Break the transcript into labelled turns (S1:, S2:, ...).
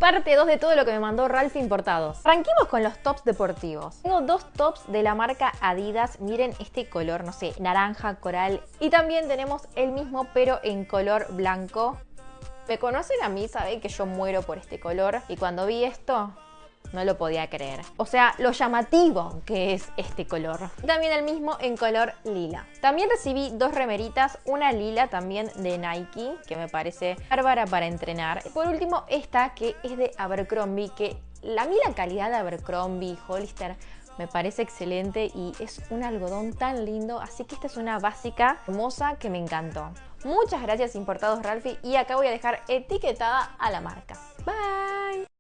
S1: Parte 2 de todo lo que me mandó Ralph Importados. Arranquemos con los tops deportivos. Tengo dos tops de la marca Adidas. Miren este color, no sé, naranja, coral. Y también tenemos el mismo, pero en color blanco. Me conocen a mí, saben que yo muero por este color. Y cuando vi esto, no lo podía creer. O sea, lo llamativo que es este color. También el mismo en color lila. También recibí dos remeritas, una lila también de Nike, que me parece bárbara para entrenar. Y por último, esta que es de Abercrombie, que a mí la calidad de Abercrombie, Hollister, me parece excelente y es un algodón tan lindo. Así que esta es una básica hermosa que me encantó. Muchas gracias Importados Ralphie, y acá voy a dejar etiquetada a la marca. Bye.